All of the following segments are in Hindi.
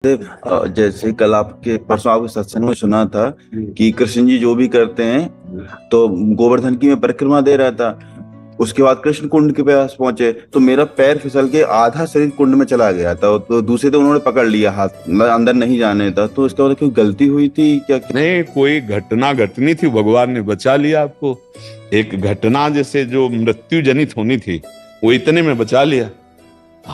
जैसे कल आपके परसों आपके सत्संग में सुना था कि कृष्ण जी जो भी करते हैं तो गोवर्धन की मैं परिक्रमा दे रहा था। उसके बाद कृष्ण कुंड के पास पहुंचे तो मेरा पैर फिसल के आधा शरीर कुंड में चला गया था, तो दूसरे तो उन्होंने पकड़ लिया हाथ, मतलब अंदर नहीं जाने था। तो इसका मतलब क्यों गलती हुई थी क्या? नहीं, कोई घटना घटनी थी, भगवान ने बचा लिया आपको। एक घटना जैसे जो मृत्यु जनित होनी थी वो इतने में बचा लिया।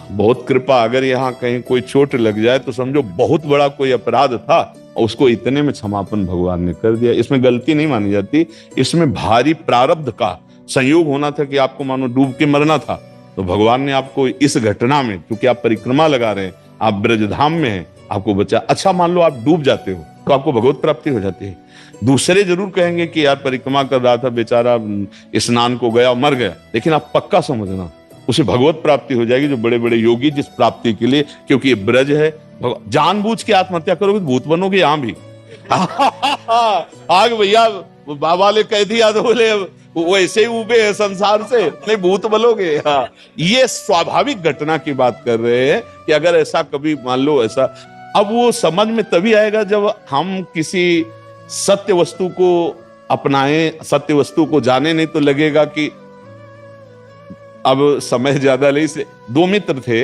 बहुत कृपा। अगर यहाँ कहीं कोई चोट लग जाए तो समझो बहुत बड़ा कोई अपराध था और उसको इतने में क्षमापन भगवान ने कर दिया। इसमें गलती नहीं मानी जाती, इसमें भारी प्रारब्ध का संयोग होना था कि आपको मानो डूब के मरना था, तो भगवान ने आपको इस घटना में, क्योंकि आप परिक्रमा लगा रहे हैं, आप ब्रजधाम में हैं, आपको बचा। अच्छा, मान लो आप डूब जाते हो तो आपको भगवत प्राप्ति हो जाती है। दूसरे जरूर कहेंगे कि यार परिक्रमा कर रहा था बेचारा, स्नान को गया मर गया, लेकिन आप पक्का समझना उसे भगवत प्राप्ति हो जाएगी। जो बड़े बड़े योगी जिस प्राप्ति के लिए, क्योंकि ये ब्रज है, जानबूझ के आत्महत्या करोगे तो भूत बनोगे यहां भी। आगे भैया बाबा ने कह दिया तो बोले वो ऐसे ही उबे है संसार से, नहीं भूत बनोगे। हाँ, ये स्वाभाविक घटना की बात कर रहे हैं कि अगर ऐसा कभी मान लो ऐसा, अब वो समझ में तभी आएगा जब हम किसी सत्य वस्तु को अपनाएं, सत्य वस्तु को जाने। नहीं तो लगेगा कि अब समय ज्यादा नहीं से। दो मित्र थे,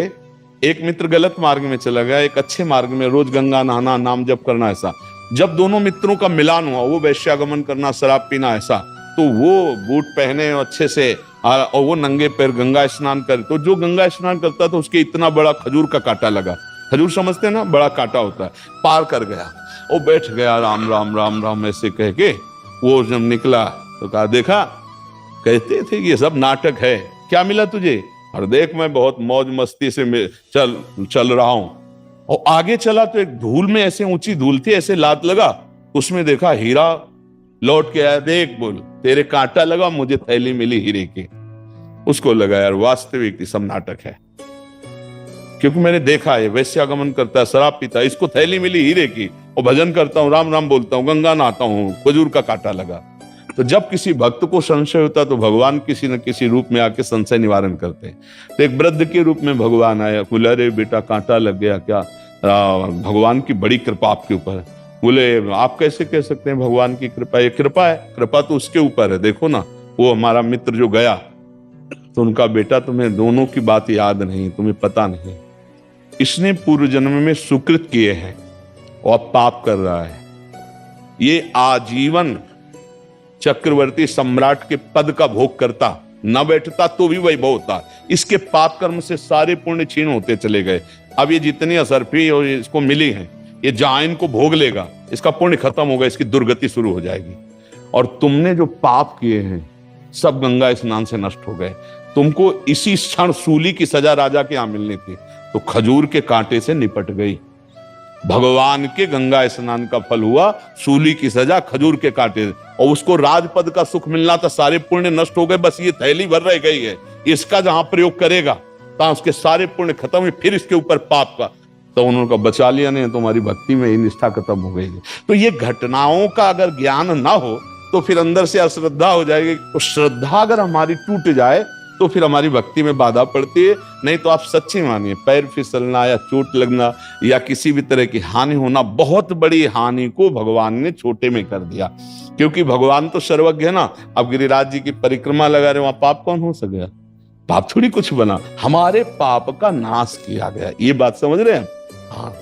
एक मित्र गलत मार्ग में चला गया, एक अच्छे मार्ग में, रोज गंगा नहाना, नाम जप करना। ऐसा जब दोनों मित्रों का मिलान हुआ, वो वैश्यागमन करना, शराब पीना, ऐसा, तो वो बूट पहने अच्छे से और वो नंगे पैर गंगा स्नान करे। तो जो गंगा स्नान करता था उसके इतना बड़ा खजूर का कांटा लगा। खजूर समझते हैं ना, बड़ा कांटा होता है। पार कर गया, वो बैठ गया, राम राम राम राम ऐसे कह के। वो जब निकला तो कहा, देखा कहते थे ये सब नाटक है, क्या मिला तुझे? और देख मैं बहुत मौज मस्ती से चल रहा हूं। और आगे चला तो एक धूल में, ऐसे ऊंची धूल थी, ऐसे लात लगा, उसमें देखा हीरा। लौट के आया, देख बोल तेरे कांटा लगा, मुझे थैली मिली हीरे की। उसको लगा यार वास्तविक सब नाटक है, क्योंकि मैंने देखा है वैश्यागमन करता है, शराब पीता है, इसको थैली मिली हीरे की, और भजन करता हूँ, राम राम बोलता हूँ, गंगा नहाता हूँ, खजूर का कांटा लगा। तो जब किसी भक्त को संशय होता तो भगवान किसी न किसी रूप में आके संशय निवारण करते हैं। तो एक वृद्ध के रूप में भगवान आया, बोले अरे बेटा कांटा लग गया क्या? भगवान की बड़ी कृपा आपके ऊपर है। बोले आप कैसे कह सकते हैं भगवान की कृपा? ये कृपा है, कृपा तो उसके ऊपर है। देखो ना, वो हमारा मित्र जो गया तो उनका बेटा, तुम्हें दोनों की बात याद नहीं, तुम्हें पता नहीं, इसने पूर्व जन्म में सुकृत किए हैं और अब पाप कर रहा है। ये आजीवन चक्रवर्ती सम्राट के पद का भोग करता, न बैठता तो भी वैभव होता। इसके पाप कर्म से सारे पुण्य क्षीण होते चले गए। अब ये जितनी असरफी और इसको मिली है, ये जहां इनको भोग लेगा, इसका पुण्य खत्म होगा, इसकी दुर्गति शुरू हो जाएगी। और तुमने जो पाप किए हैं सब गंगा स्नान से नष्ट हो गए। तुमको इसी क्षण सूली की सजा राजा के यहां मिलनी थी, तो खजूर के कांटे से निपट गई। भगवान के गंगा स्नान का फल हुआ सूली की सजा खजूर के कांटे, और उसको राजपद का सुख मिलना था, सारे पुण्य नष्ट हो गए, बस ये थैली भर रह गई है। इसका जहां प्रयोग करेगा तो उसके सारे पुण्य खत्म हुए, फिर इसके ऊपर पाप का। तो उन्होंने बचा लिया, नहीं तुम्हारी भक्ति में ही निष्ठा खत्म हो गई। तो ये घटनाओं का अगर ज्ञान ना हो तो फिर अंदर से अश्रद्धा हो जाएगी। तो श्रद्धा अगर हमारी टूट जाए तो फिर हमारी भक्ति में बाधा पड़ती है। नहीं तो आप सच्ची मानिए, पैर फिसलना या चोट लगना या किसी भी तरह की हानि होना, बहुत बड़ी हानि को भगवान ने छोटे में कर दिया, क्योंकि भगवान तो सर्वज्ञ है ना। अब गिरिराज जी की परिक्रमा लगा रहे, वहां पाप कौन हो सकेगा? पाप थोड़ी कुछ बना, हमारे पाप का नाश किया गया। ये बात समझ रहे हैं? हाँ।